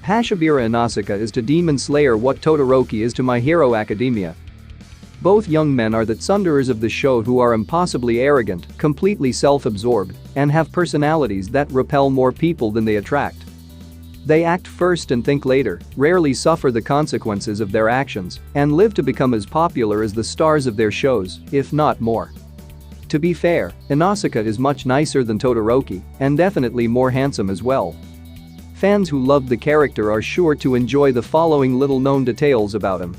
Hashabira Inosuke is to Demon Slayer what Todoroki is to My Hero Academia. Both young men are the tsunders of the show who are impossibly arrogant, completely self-absorbed, and have personalities that repel more people than they attract. They act first and think later, rarely suffer the consequences of their actions, and live to become as popular as the stars of their shows, if not more. To be fair, Inosuke is much nicer than Todoroki, and definitely more handsome as well. Fans who love the character are sure to enjoy the following little-known details about him.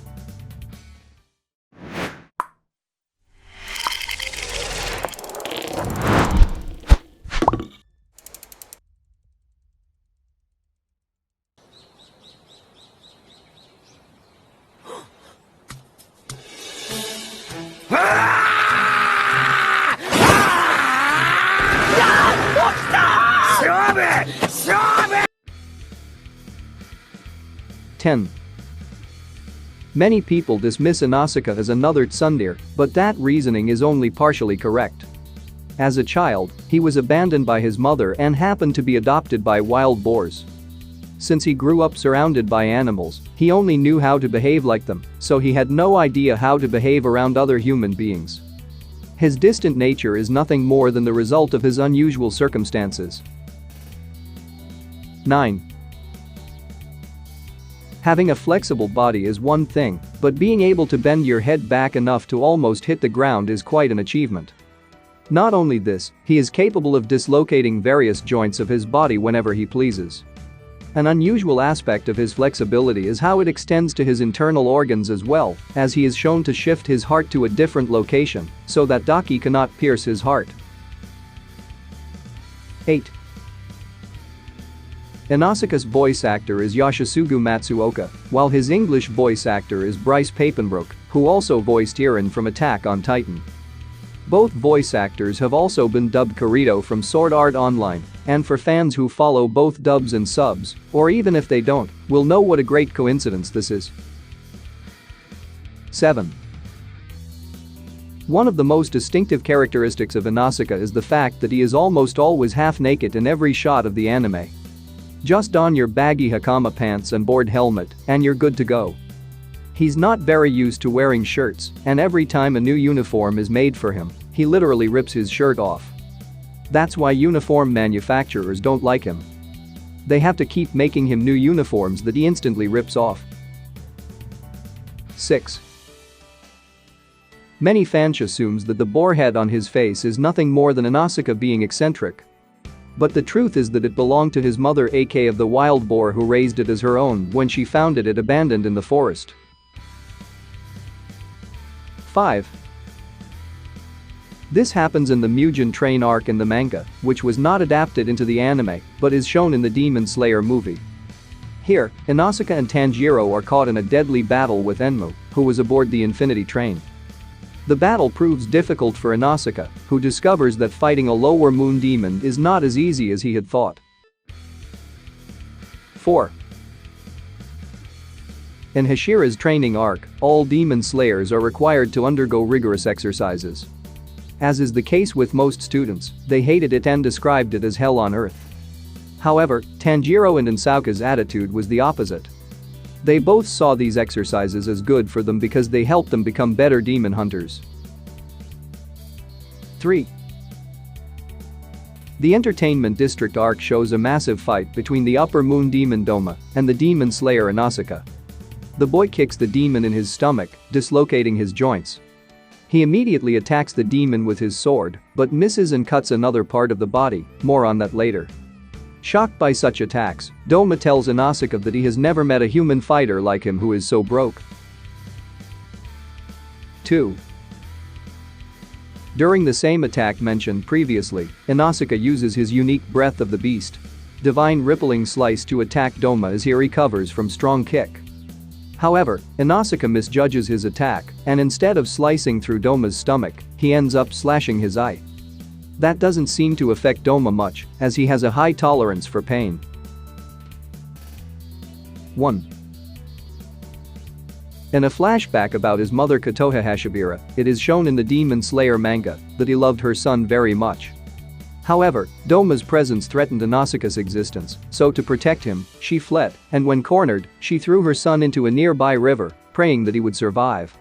Many people dismiss Inosuke as another tsundere, but that reasoning is only partially correct. As a child, he was abandoned by his mother and happened to be adopted by wild boars. Since he grew up surrounded by animals, he only knew how to behave like them, so he had no idea how to behave around other human beings. His distant nature is nothing more than the result of his unusual circumstances. 9. Having a flexible body is one thing, but being able to bend your head back enough to almost hit the ground is quite an achievement. Not only this, he is capable of dislocating various joints of his body whenever he pleases. An unusual aspect of his flexibility is how it extends to his internal organs as well, as he is shown to shift his heart to a different location, so that Daki cannot pierce his heart. 8. Inosuke's voice actor is Yoshisugu Matsuoka, while his English voice actor is Bryce Papenbrook, who also voiced Eren from Attack on Titan. Both voice actors have also been dubbed Kirito from Sword Art Online, and for fans who follow both dubs and subs, or even if they don't, will know what a great coincidence this is. 7. One of the most distinctive characteristics of Inosuke is the fact that he is almost always half naked in every shot of the anime. Just don your baggy hakama pants and board helmet, and you're good to go. He's not very used to wearing shirts, and every time a new uniform is made for him, he literally rips his shirt off. That's why uniform manufacturers don't like him. They have to keep making him new uniforms that he instantly rips off. 6. Many fans assumes that the boar head on his face is nothing more than Inosuke being eccentric. But the truth is that it belonged to his mother, aka of the wild boar who raised it as her own when she found it abandoned in the forest. 5. This happens in the Mugen Train arc in the manga, which was not adapted into the anime but is shown in the Demon Slayer movie. Here, Inosuke and Tanjiro are caught in a deadly battle with Enmu, who was aboard the Infinity Train. The battle proves difficult for Inosuke, who discovers that fighting a lower moon demon is not as easy as he had thought. 4. In Hashira's training arc, all demon slayers are required to undergo rigorous exercises. As is the case with most students, they hated it and described it as hell on earth. However, Tanjiro and Inosuke's attitude was the opposite. They both saw these exercises as good for them because they helped them become better demon hunters. 3. The Entertainment District arc shows a massive fight between the Upper Moon Demon Doma and the Demon Slayer Inosuke. The boy kicks the demon in his stomach, dislocating his joints. He immediately attacks the demon with his sword, but misses and cuts another part of the body, more on that later. Shocked by such attacks, Doma tells Inosuke that he has never met a human fighter like him who is so broke. 2. During the same attack mentioned previously, Inosuke uses his unique Breath of the Beast, Divine Rippling Slice, to attack Doma as he recovers from strong kick. However, Inosuke misjudges his attack, and instead of slicing through Doma's stomach, he ends up slashing his eye. That doesn't seem to affect Doma much, as he has a high tolerance for pain. 1. In a flashback about his mother Kotoha Hashabira, it is shown in the Demon Slayer manga that he loved her son very much. However, Doma's presence threatened Inosuke's existence, so to protect him, she fled, and when cornered, she threw her son into a nearby river, praying that he would survive.